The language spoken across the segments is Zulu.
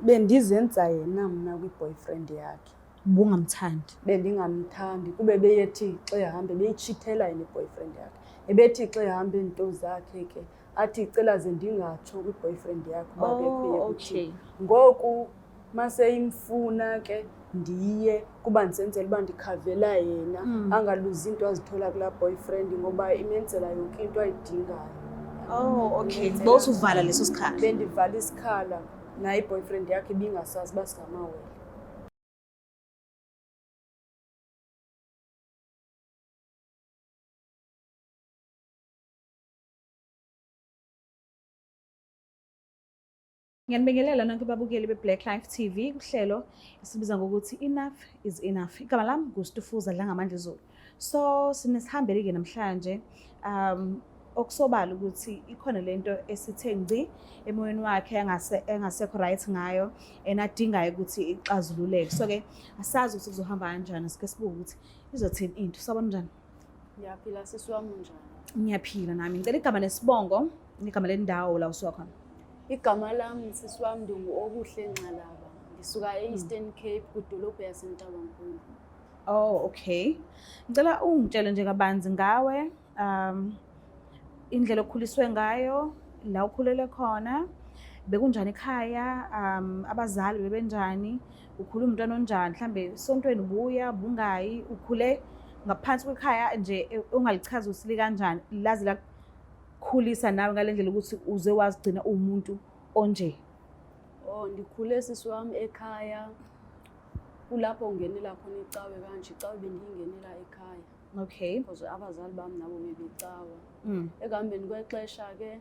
bendizenza yena mna kwi-boyfriend yakhe. Bungamthandi? Bendingamthandi kube beyethi xa ehambe beyitshithela yena i-boyfriend yakhe. Ebethi xa ehambe iinto zakhe ke athi cela ze ndingatsho kwi-boyfriend yakhe uba bekuye okay. Ngoku maseyimfuna ke ndiye kuba ndisenzela uba ndikhavela yena angaluzi into azithola kulaa boyfriend ngoba imenzela yonke into ayidingayo. Okay. Bowusuvala leso sikhala? Bendivala isikhala naye i-boyfriend yakhe ibingasazi uba singamawele. Ngiyanibingelela nonke ababukeli be-Black Life TV kuhlelo esibiza ngokuthi Enough is Enough. Igama lami nguStufuza Dlangamandla Zulu. So sinesihambeli-ke namhlanje okusobala ukuthi ikhona lento esithe ngci emoyeni wakhe engasekho right ngayo enadingayo ukuthi ixazululeke. So-ke asazi ukuthi kuzohamba kanjani, sike sibuke ukuthi izothini into. Sabona njani? Ngiyaphila sisi wami njani? Ngiyaphila nami. Ngicela igama nesibongo, igama lendawo la usuka khona. Igama lami sisi wami ndingu-Okuhle Nxalaba. Ngisuka e-Eastern Cape kudolophu yaseNtabankulu. Okay. Ngicela ungitshele nje kabanzi ngawe, indlela okhuliswe ngayo, la ukhulele khona, bekunjani ekhaya, abazali bebenjani, ukhule umntwana onjani, mhlambe esontweni ubuya, bungayi, ukhule ngaphansi kwekhaya nje ongalichaza usili kanjani, lazi la khulisa nawe ngale ndlela ukuthi uze wazigcina umuntu onje. Ndikhule sisi wami ekhaya kulapho ungenela khona icawe kanje. Icawe bendiyingenela ekhaya. Okay. Because abazali bami nabo bebecawa. Ekuhambeni kwexesha ke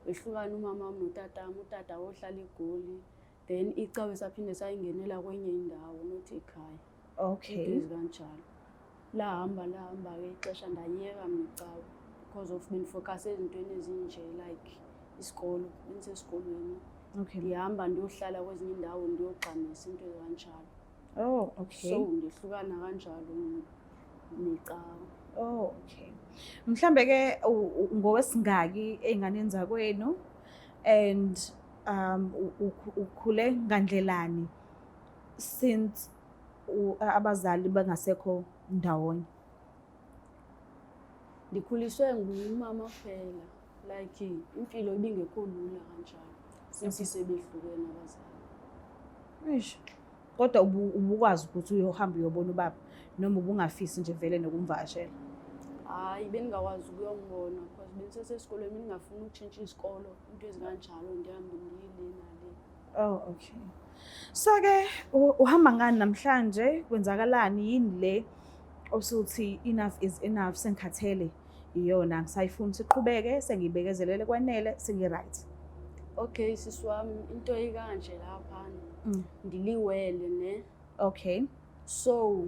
behlukana umama wami notata wami. Utata wohlala eGoli. Then icawe saphinde sayingenela kwenye indawo not ekhaya. Okay. Into kanjalo. Lahamba ke ixesha ndayiyeka mina icawe because of bendifocus ezintweni ezinje like isikolo, bengisesikolweni. Okay. Ndihamba ndiyohlala kwezinye indawo ndiyogqamisa into kanjalo. Okay. So ngihlukana kanjalo necawe. Okay. Mhlambe ke ngowesingaki einganeni zakwenu and ukhule ngandlelani since abazali bangasekho ndawonye? Ndikhuliswe ngumama kuphela. Like impilo ibingekho lula kanjalo. Since sebehlukene abazali. Eish. Kodwa ubukwazi ukuthi uyohamba uyobona ubaba noma ubungafisi nje vele nokumvakashela? Hayi bengingakwazi ukuyombona because bengisesesikolweni bengingafuni ukutshintsha isikolo into ezikanjalo ndihambe ndiyile nale. Okay. So ke uhamba ngani namhlanje, kwenzakalani, yini le osuthi enough is enough, sengikhathele iyona ngisayifuni siqhubeke, sengibekezelele kwanele, sengi-right? Okay sisi wami into ekanje lapha ndiliwele ne. Okay. So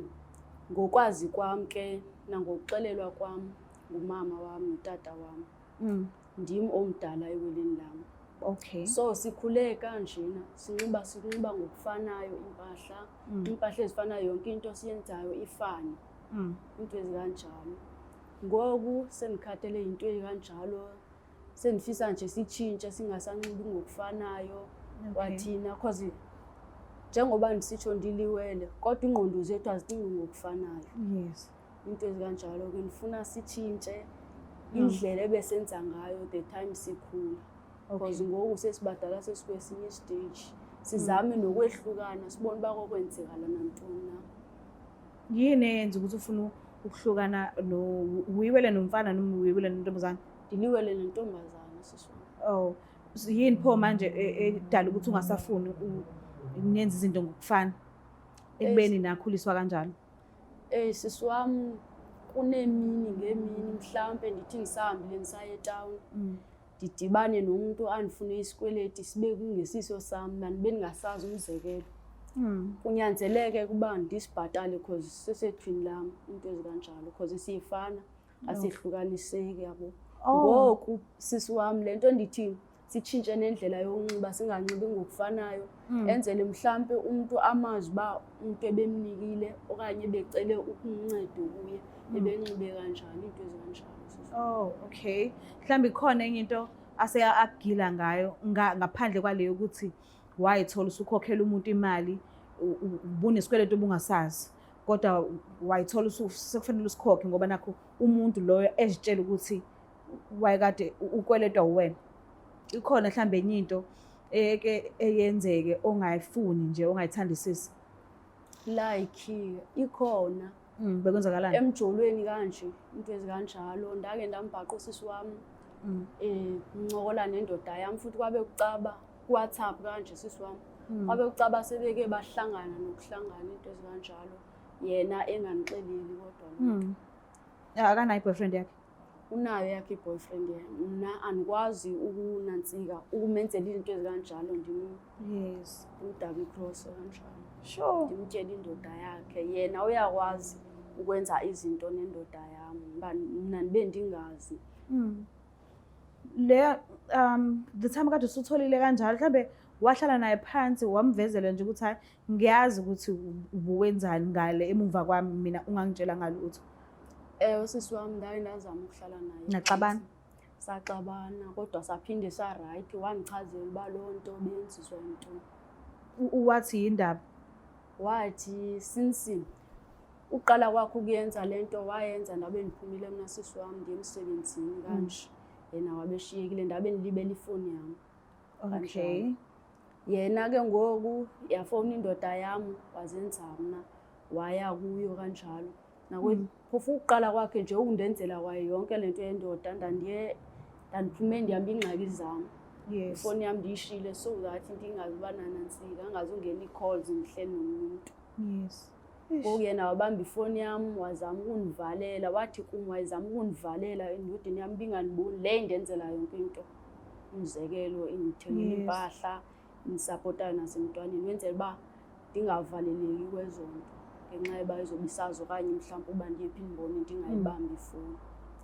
ngokwazi kwami ke nangokuxelelwa kwami ngumama wami notata wami ndim omdala eweleni lami. Okay. So sikhule kanjena sinxiba ngokufanayo impahla ezifanayo, yonke into siyenzayo ifane. Into ezikanjalo. Ngoku sengikhathele into ezikanjalo sengifisa nje sitshintshe singasanxibi ngokufanayo wathina because njengoba ndisitsho ndiliwele kodwa ingqondo zethu azicingi ngokufanayo. Yes. Into ezikanjalo ke ndifuna sitshintshe indlela ebesenza ngayo the time sikhula. Because ngoku sesibadala sesikwesinye stage sizame nokwehlukana sibone uba kokwenzekala nantoni na. Yini eyenza ukuthi ufuna ukuhlukana uyiwele nomfana noma uyiwele nentombazane? Ndiliwele nentombazane sisi wami. Yini pho manje edala ukuthi ungasafuni nenza izinto ngokufana ekubeni nakhuliswa kanjalo? Sisi wami kunemini ngemini mhlambe ndithi ngisahambile ngisaye etown ndidibane nomuntu andifune isikweleti sibe kungesiso sami manje beningasazi umzekelo. Kunyanzeleke kuba ndisibhatale because sesethwini lami into ezikanjalo because siyifana asihlukaniseki yabo. Ngoku sisi wami lento ndithi sitshintshe nendlela yokunxiba singanxibi ngokufanayo enzele mhlambe umuntu amazi ba umuntu ebemnikile okanye becele ukuncedo kuye ebenxibe kanjani into ezikanjalo. Okay. Mhlambe ikhona enye into ase agila ngayo ngaphandle kwaleyo ukuthi wayithola usukhokhela umuntu imali ubunesikweletu obungasazi kodwa wayithola sekufanele usikhokhe ngoba nakho umuntu loyo ezitshela ukuthi wayekade ukweletwa uwena. Ikhona mhlambe enye into eke eyenzeke ongayifuni nje ongayithandisisi? Like ikhona Bekwenzakalani? emjolweni kanje into ezikanjalo ndake ndambhaqa usisi wami ncokola nendoda yami futhi kwabe kucaba ku-WhatsApp kanje sisi wami kwabe kucaba sebeke bahlangana nokuhlangana into ezikanjalo yena enganixeleli kodwa Akanayo i-boyfriend yakhe? unayo yakhe i-boyfriend mna andikwazi ukunansika ukumenzela izinto ezikanjalo ndimdaba i-cross kanjalo. Sure. Ndimtshela indoda yakhe yena uyakwazi ukwenza izinto nendoda yami mna ndibe ndingazi. Le the time kade usutholile kanjalo mhlambe wahlala naye phansi wamvezela nje ukuthi hayi ngiyazi ukuthi ubuwenzani ngale emuva kwami mina ungangitshela ngalutho? Usisi wami ndake ndazama ukuhlala naye. Naxabana? Saxabana kodwa saphinde sa-right wangichazela uba loo nto beyenziswa yintoni. Wathi yindaba? Wathi since uqala kwakho ukuyenza lento wayenza ndabe ndiphumile mina sisi wami ndiye emsebenzini kanje yena wabeshiyekile ndabe ndilibele ifoni yami. Okay. Yena ke ngoku yafona indoda yami wazenza mna waya kuyo kanjalo phofu uqala kwakhe nje ukundenzela kwayo yonke lento yendoda ndandiphume ndihamba ingxaki zami. Yes. Ifoni yami ndiyishile so that into ingazuba nansika angazungena ii-calls ngihleli nomuntu. Yes. Ngoku yena wabamba ifoni yami wazama ukundivalela wathi kum wayezama ukundivalela endodeni yami binganiboni le indenzela yonke into. Umzekelo ingithengela impahla ngisapota nasemntwaneni wenzela uba ndingavaleleki kwezonto ngenxa yoba izobisazi okanye mhlawumbe uba ndiye phi ndibone ndingayibambi ifoni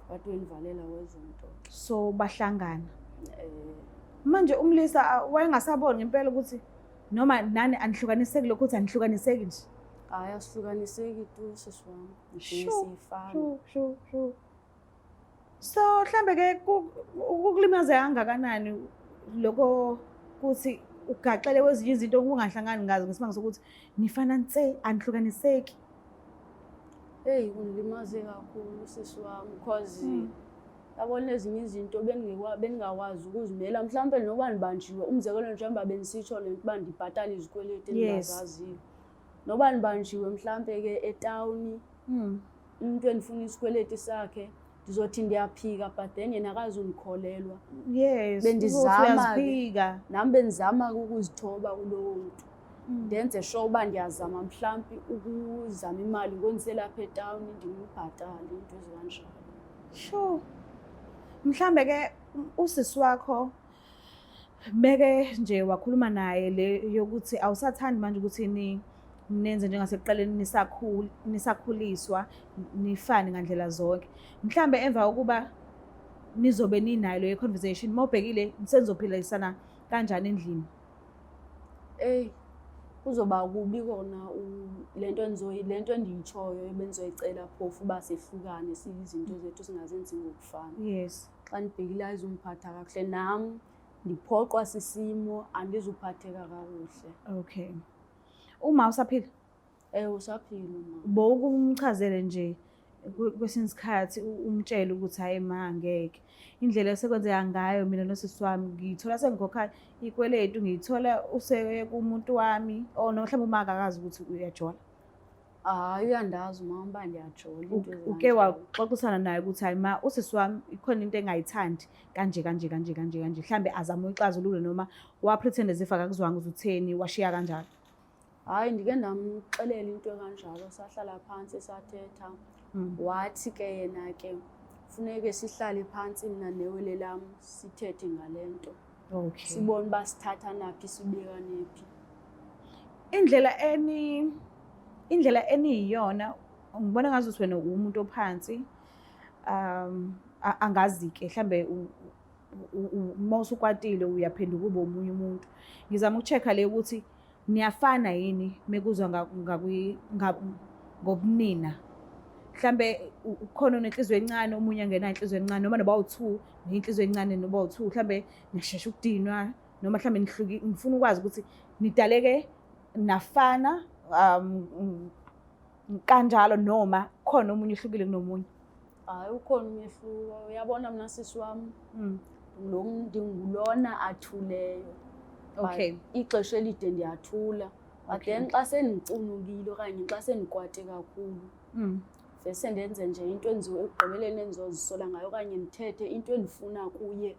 wathi wendivalela kwezonto. So bahlangana. Manje umlisa wayengasaboni ngempela ukuthi noma nani anihlukaniseki lokho ukuthi anihlukaniseki nje? Hayi asihlukaniseki tu sisi wami siyifana. Sure. So mhlambe ke ukukulimaza kangakanani lokho kuthi ugaxele kwezinye izinto ungahlangani ngazo ngesimanga sokuthi nifana nse anihlukaniseki? Kungilimaze kakhulu sisi wami because yabona ezinye izinto bengingakwazi ukuzimela mhlawumbe noba ndibanjiwe umzekelo njengoba bendisitsho le nto uba ndibhatala izikweletu endingazaziyo noba ndibanjiwe mhlawumbe ke etawuni umuntu endifuna isikweletu sakhe ndizothi ndiyaphika but then yena akazundikholelwa. Yes. Bendizama nami bendizama ukuzithoba kulowo muntu ndenze sure uba ndiyazama mhlawumbe ukuzama imali ngondiselapha etawuni ndimbhatale into ezikanjalo. Sure. Mhlambe ke usisi wakho beke nje wakhuluma naye le yokuthi awusathandi manje ukuthi nenze njengasekuqaleni nisakhuliswa nifane ngandlela zonke mhlambe emva kokuba nizobe ninayo le conversation mawubhekile nisenzophilisana kanjani endlini? Kuzoba kubi kona lento endiyitshoyo ebenizoyicela phofu uba sehlukane siyizinto zethu singazenzi ngokufana. Yes. Xa ndibhekile ayizumphatha kakuhle nami ndiphoqwa sisimo andizuphatheka kakuhle. Okay. Uma usaphila? Usaphila uma. Bokumchazele nje kwesinye isikhathi umtshela ukuthi hayi ma angeke indlela esekwenzeka ngayo mina nosisi wami ngithola sengikhokha ikweletu ngithola useke kumuntu wami noma mhlawumbe uma akakazi ukuthi uyajola. Hayi uyandazi uma uba ndiyajola into ezinjalo. Uke waxoxisana naye ukuthi hayi ma usisi wami ikhona into engayithandi kanje mhlambe azama uyixazulule noma wapretend as if akakuzwanga ukuthi utheni washiya kanjalo? Hayi ndike ndamxelela into kanjalo sahlala phansi sathetha wathi ke yena ke funeke sihlale phansi mina newele lami sithethe ngalento. Okay. Sibone uba sithatha naphi sibeka nephi. Indlela eniyiyona ngibona ngazuthi wena umuntu ophansi angazi ke mhlambe mawusukwatile uyaphenduka ube umunye umuntu. Ngizama ukuchecka le ukuthi niyafana yini mekuzwa ngobunina. Mhlambe ukhona nenhliziyo encane omunye angenayo inhliziyo encane noma noba u2 nenhliziyo encane noba u2 mhlambe niyashesha ukudinwa noma mhlawumbe ngifuna ukwazi ukuthi nidaleke nafana kanjalo noma khona omunye uhlukile kunomunye? Hayi, ukhona umehluko. Uyabona mina sisi wami ngulona athuleyo. Okay. Ixesha elide ndiyathula. But then xa sendicunukile okanye xa sendikwate kakhulu, vese ndenze nje into ekugqibeleni endizozisola ngayo okanye ndithethe into endifuna kuye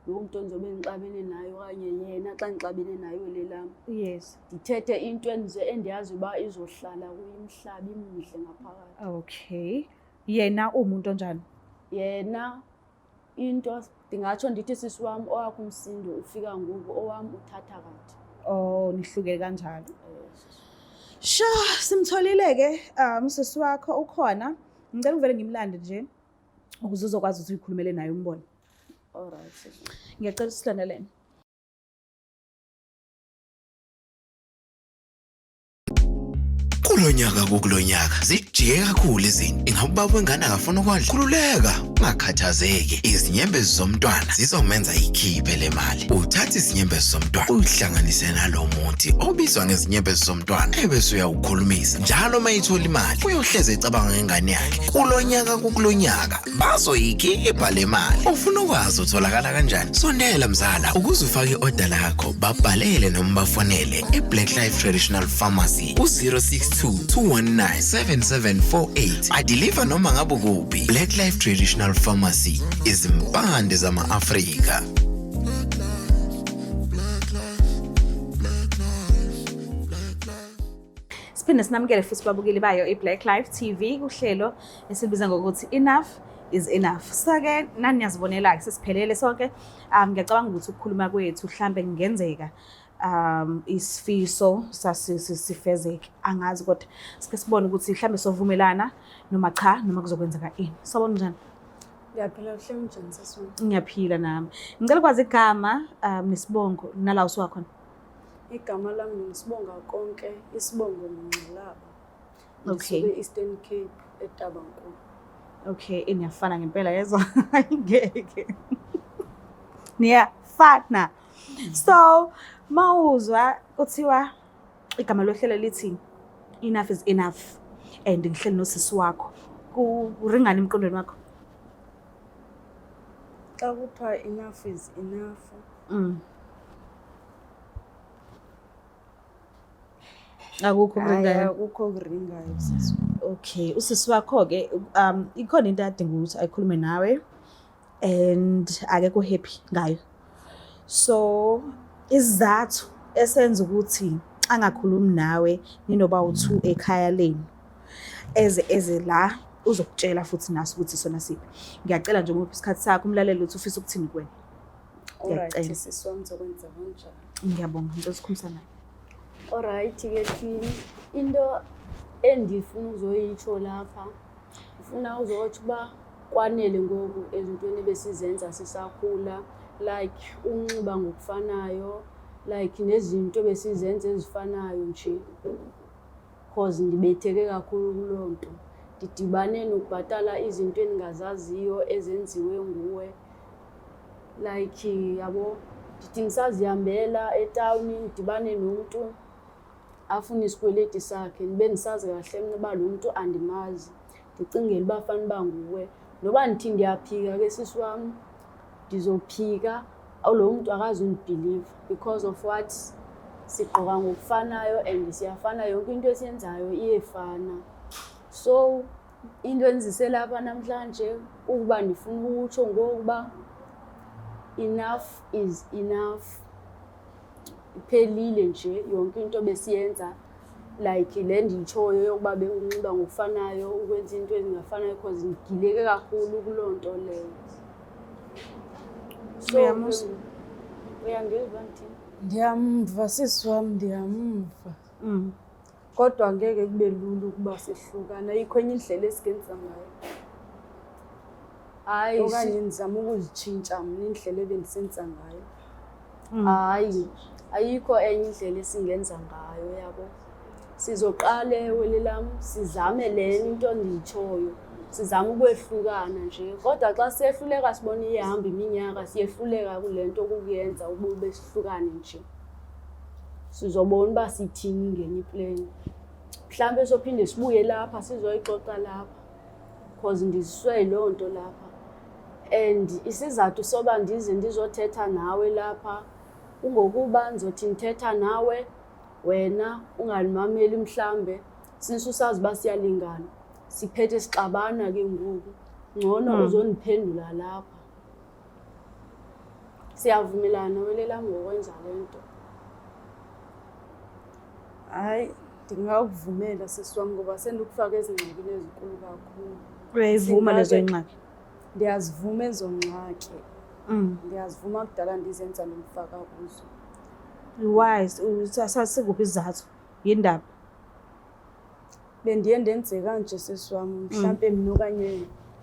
loo mntu endizobe ndixabene nayo okanye yena xa ndixabene nayo lelam. Yes. Ndithethe into endiyazi uba izohlala kuyimhlaba imihle ngaphakathi. Okay. Yena umuntu onjani? Yena into ndingatsho ndithi sisi wami owakho umsindo ufika ngoku, owami uthatha kade. Oh, nihluke kanjalo. Sure, simtholile-ke sisi wakho ukhona. Ngicela uvele ngimlande nje ukuze uzokwazi ukuthi uyikhulumele naye umbone. Alright sisi. Ngiyacela silandelene. Kulonyaka zijike kakhulu izinto. Ingabe ubaba wengane akafuna ukwadla? Khululeka, ungakhathazeki. Izinyembezi zomntwana zizomenza ikhiphe le mali. Uthatha izinyembezi zomntwana uyihlanganise nalo muthi obizwa ngezinyembezi zomntwana ebese uyawukhulumisa. Njalo mayithola imali uyohleze ecabanga ngengane yakhe. Kulonyaka bazoyikhipha le mali. Ufuna ukwazi utholakala kanjani? Sondela mzala ukuze ufake i-order lakho, babhalele noma bafonele eBlack Life Traditional Pharmacy ku-062 219 7748. Adeliver noma ngabe kuphi. Black Life Traditional Pharmacy, izimpande zama-Afrika. Siphinde sinamukele futhi babukeli bayo iBlack Life TV kuhlelo esibiza ngokuthi Enough is Enough. So-ke nani niyazibonela-ke sesiphelele sonke. Ngiyacabanga ukuthi ukukhuluma kwethu mhlambe kungenzeka isifiso sifezeke, angazi kodwa sike sibone ukuthi mhlambe sovumelana noma cha noma kuzokwenzeka ini. Sawubona njani? Ngiyaphila kuhle njani sisi wami? Ngiyaphila nami. Ngicela kwazi igama nesibongo nala usuka khona. Igama lami ngisibonga konke, isibongo Mnxalaba. Okay. Ngisuke Eastern Cape eTabankulu. Okay, niyafana ngempela yezwa. Ngeke. Niyafana. So, mawuzwa kuthiwa igama lohlelo lithi Enough is Enough and ngihleli nosisi wakho. Kuringana emqondweni wakho? Xa kuthiwa enough is enough. Akukho kuringayo. Akukho kuringayo sisi. Okay, usisi wakho-ke ikhona into adinga ukuthi ayikhulume nawe and akekho happy ngayo. So isizathu esenza ukuthi angakhulumi nawe ninoba u2 ekhaya leni eze la uzokutshela futhi naso ukuthi sona siphi. Ngiyacela nje ngophi isikhathi sakho umlaleli uthi ufisa ukuthini kuwena. Alright sisi wami uzokwenza kanjani? Ngiyabonga ngizosikhulumisa naye. Alright ke thini into endifuna uzoyitsho lapha, ufuna uzothi uba kwanele ngoku ezintweni besizenza sisakhula, like unxiba ngokufanayo, like nezinto besizenza ezifanayo nje. Cause ndibetheke kakhulu kuloo nto. Ndidibane nokubhatala izinto endingazaziyo ezenziwe nguwe. Like yabo ndithi ngisazihambela etawuni ndidibane nomuntu afuna isikweleti sakhe, ndibe ndisazi kahle mina uba lo muntu andimazi, ndicingele uba fanele uba nguwe. Noba ndithi ndiyaphika ke sisi wami, ndizophika lo muntu akazundibelieve because of what sigqoka ngokufanayo and siyafana, yonke into esiyenzayo iyefana. So into enzise lapha namhlanje ukuba ndifuna ukutsho ngokuba enough is enough. Iphelile nje yonke into besiyenza, like le nditshoyo yokuba benginxiba ngokufanayo, ukwenza into ezingafanayo because ngigileke kakhulu kuloo nto leyo. So uyangiva nthini? Ndiyamva sisi wami, ndiyamva. Kodwa ngeke kube lula ukuba sihlukana, ayikho enye indlela esingenza ngayo. Hayi okanye nizama ukuzitshintsha mina indlela ebendisenza ngayo. Hayi, ayikho enye indlela esingenza ngayo yabo. Sizoqala ewele lami sizame le into endiyitshoyo. sizama ukwehlukana nje kodwa xa siyehluleka sibona iyahamba iminyaka siyehluleka kulento okuyenza ukube sihlukane nje sizobona uba sithini ngenye iplane mhlawumbe sophinde sibuye lapha sizoyixoxa lapha because ndiziswe loo nto lapha and isizathu soba ndize ndizothetha nawe lapha kungokuba ndizothi ndithetha nawe wena ungalimameli mhlawumbe since usazi uba siyalingana siphethe sixabana ke ngoku ngcono uzondiphendula lapha siyavumelana welelami ngokwenza lento hayi ndingakuvumela sisiwami ngoba sendikufaka ezingxakini ezinkulu kakhulu uyayivuma lezo ngxaki ndiyazivuma ezo ngxaki ndiyazivuma kudala ndizenza nomfaka kuzo why sasikuphi isizathu yindaba bendiye ndenze kanje sisiwami mhlawumbe mina okanye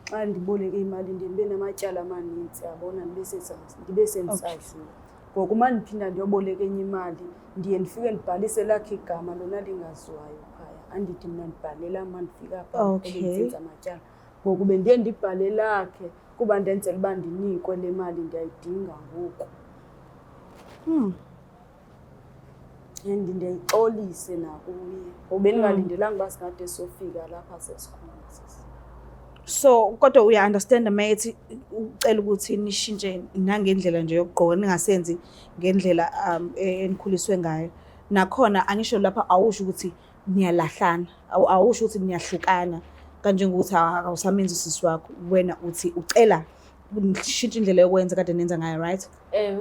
xa ndiboleke imali ndibe namatyala amaninzi yabona ndibe sendisazile ngoku uma ndiphinda ndiyoboleka enye imali ndiye ndifike ndibhalise lakhe igama lona lingaziwayo phaya andithi mna ndibhalela uma ndifika phaa ebendisenza amatyala ngoku bendiye ndibhale lakhe kuba ndenzela uba ndinikwe le mali ndiyayidinga ngoku and ndiyayixolise nakuye ngoba bendingalindelanga uba singade sofika lapha sesikhona so kodwa uya-understand mayethi ucela ukuthi nishintshe nangendlela nje yokugqoka ningasenzi ngendlela enikhuliswe ngayo nakhona angisho lapha awusho ukuthi niyalahlana awusho ukuthi niyahlukana kanjengokuthi awusamenzi usisi wakho wena uthi ucela nishintshe indlela yokwenza kade nenza ngayo right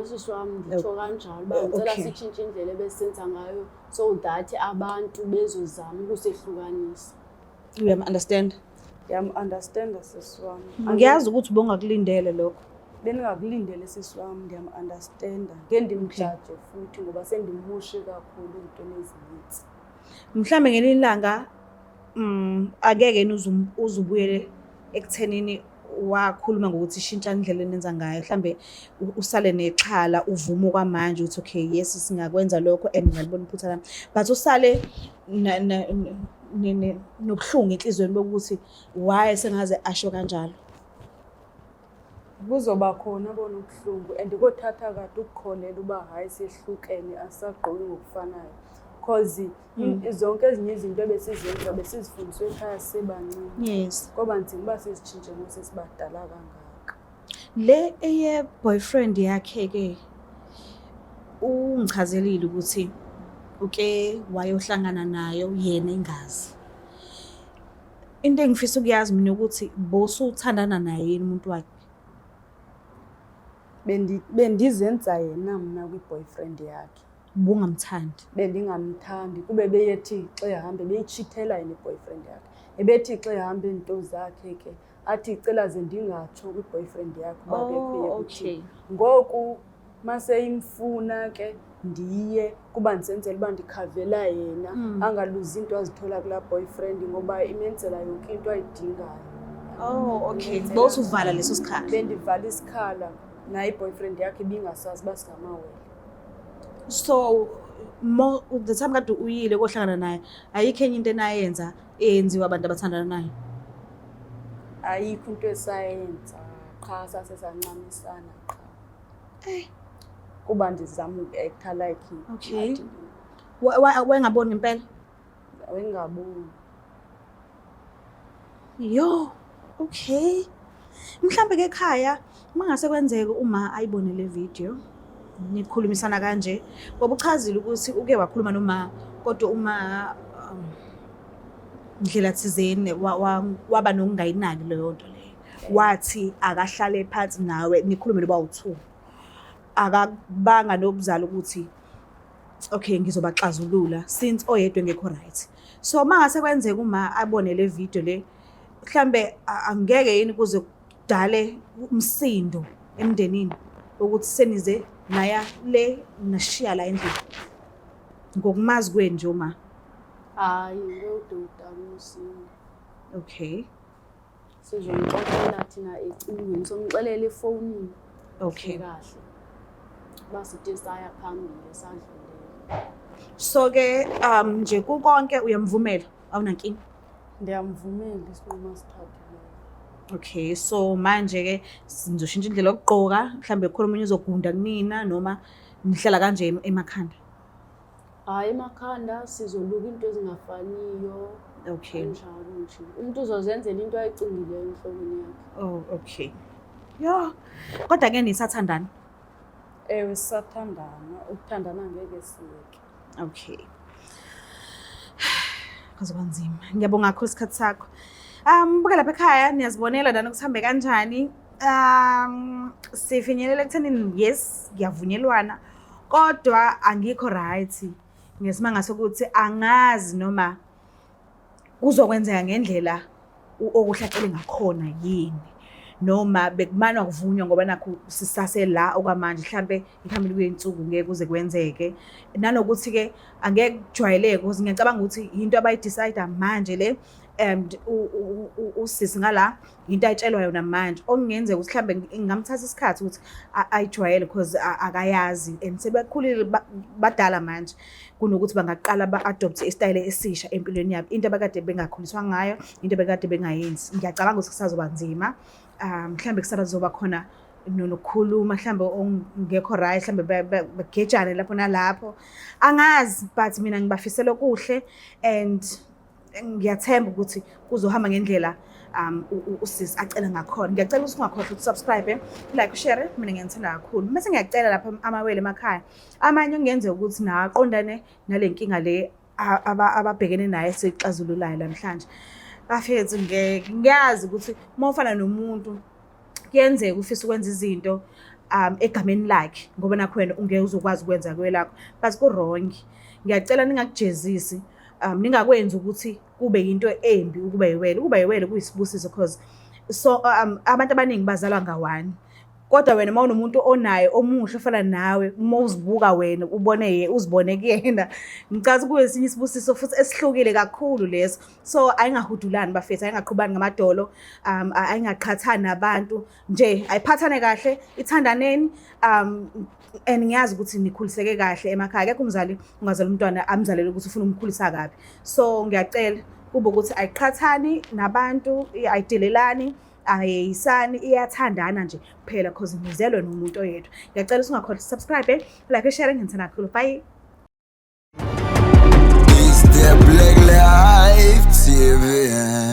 usisi wami ngitsho kanjalo uba ngicela sitshintshe indlela ebesenza ngayo so that abantu bezozama ukusehlukanisa uyam-understand ndiyam-understanda sisi wami ngiyazi ukuthi ubongakulindele lokho bengingakulindele sisi wami ndiyam-understanda ngendimjaje futhi ngoba sendimushe kakhulu ey'ntweni ezininzi mhlawumbe ngelinye ilanga akeke yini uzubuyele ekuthenini wakhuluma ngokuthi ishintshane indlela enenza ngayo mhlawumbe usale nexhala uvume kwamanje ukuthi okay yes singakwenza lokho and ngalibona iphutha lami but usale nobuhlungu enhlizweni bokuthi why sengaze asho kanjalo kuzoba khona bona ubuhlungu and kothatha kade ukukholela uba hayi sehlukene asagqoki ngokufanayo because zonke ezinye izinto ebesizenza besizifundiswe ekhaya sisebancane yes ngoba nzima uba sizitshintshe sesibadala kangaka le eye boyfriend yakhe-ke ungichazelile ukuthi uke wayohlangana nayo yena ingazi into engifisa ukuyazi mina ukuthi bosuthandana naye yini umuntu wakhe bendizenza yena mna kwi-boyfriend yakhe bungamthandi bendingamthandi kube beyethi xa ehambe beyitshithela yena i-boyfriend yakhe ebethi xa ehambe iinto zakhe ke athi icela ze ndingatsho kwi-boyfriend yakhe uba okay ngoku maseyimfuna ke ndiye kuba ndisenzela uba ndikhavela yena angaluzi into azithola kulaa boyfriend ngoba imenzela yonke into ayidingayo okay bowusuvala leso sikhala bendivala isikhala naye i-boyfriend yakhe ibingasazi uba singamawele so the time kade uyile kohlangana naye ayikho enye into enayenza eyenziwa abantu abathandana naye ayikho into esayenza qha sasesancamisana qha kuba ndizama uku-acta like okay wengaboni impela wengaboni yo okay mhlambe ke ekhaya mangase kwenzeke uma ayibone le video nikhulumisana kanje ngoba uchazile ukuthi uke wakhuluma noma kodwa uma ndlela thizeni waba nokungayinaki leyo nto leyo wathi akahlale phansi nawe nikhulume noba u2 akabanga nobuzalo ukuthi okay ngizobaxazulula since oyedwa ngekho right so mangase kwenzeka uma abone le video le mhlambe angeke yini kuze kudale umsindo emndenini ukuthi senize naya le nashiya la endlini ngokumazi kwenje uma hayi ngeudoda umsindo okay sizomxoxela thina ecingweni somxelela efonini okay kahle basithe saya phambili sadlulela so ke nje kukonke uyamvumela awunankinga ndiyamvumela isinqumo asithathileyo Okay, so manje-ke nizoshintsha indlela yokugqoka, mhlambe khona omunye uzogunda kunina noma nihlala kanje emakhanda? Hhayi, emakhanda sizoluka into ezingafaniyo. Okay. Kanjalo nje. Umuntu uzozenzela into ayicingileyo enhlokweni yakhe. Oh, okay. Yo, kodwa-ke nisathandana? Ewe, sisathandana. Ukuthandana ngeke siyeke. Okay. Kuzoba nzima. Ngiyabonga kakhulu isikhathi sakho. Buke lapha ekhaya niyazibonela lana ukuthi hambe kanjani. Sifinyelela ekuthenini yes, ngiyavunyelwana. Kodwa angikho right. Ngesimanga sokuthi angazi noma kuzokwenzeka ngendlela okuhlaqele ngakhona yini. Noma bekumanwa kuvunywa ngoba nakho sisasela okwamanje mhlambe ikhambile kuyinsuku ngeke kuze kwenzeke. Nanokuthi-ke angeke kujwayeleke because ngiyacabanga ukuthi into abayidecide manje le and usisi ngala into ayitshelwa yona manje okungenzeka ukuthi mhlambe ngingamthatha isikhathi ukuthi ayijwayele because akayazi and sebekhulile badala manje kunokuthi bangaqala ba-adopte isitayile esisha empilweni yabo, into abakade bengakhuliswa ngayo, into abakade bengayenzi. Ngiyacabanga ukuthi kusazoba nzima. Mhlambe kusazoba khona nokukhuluma mhlambe ongekho right, mhlambe begejane lapho nalapho, angazi, but mina ngibafisela okuhle and ngiyathemba ukuthi kuzohamba ngendlela usisi acela ngakhona. Ngiyacela ukuthi ungakhohlwa ukusubscribe, like, share, mina ngiyangithanda kakhulu. Mase ngiyacela lapha amawele emakhaya amanye ngenzeka ukuthi nawo aqondane nale nkinga le ababhekene naye sixazululayo namhlanje. Bafethu ngiyazi ukuthi uma ufana nomuntu kuyenzeka ufisa ukwenza izinto egameni lakhe ngoba nakho wena ungeke uzokwazi ukwenza kwelakho, but ku-wrong. Ngiyacela ningakujezisi, ningakwenzi ukuthi kube yinto embi ukuba yiwele kuyisibusiso because so abantu abaningi bazalwa ngawani. Kodwa wena uma unomuntu onaye omuhle ofana nawe, uma uzibuka wena ubone uzibone kuyena, ngicela kuwe esinye isibusiso futhi esihlukile kakhulu leso. So ayingahudulani bafethu, ayingaqhubani ngamadolo, ayingaqhathani nabantu, nje ayiphathane kahle, ithandaneni. And ngiyazi ukuthi nikhuliseke kahle emakhaya. Akekho umzali ungazala umntwana amzalele ukuthi ufuna umkhulisa kabi. So ngiyacela kube ukuthi ayiqhathani nabantu, ayidelelani, ayisani, iyathandana nje kuphela because nizelwe nomuntu oyedwa. Ngiyacela ukuthi ungakhohlwa subscribe, like, share, ngithanda kakhulu. Bye. Is the Black Life TV.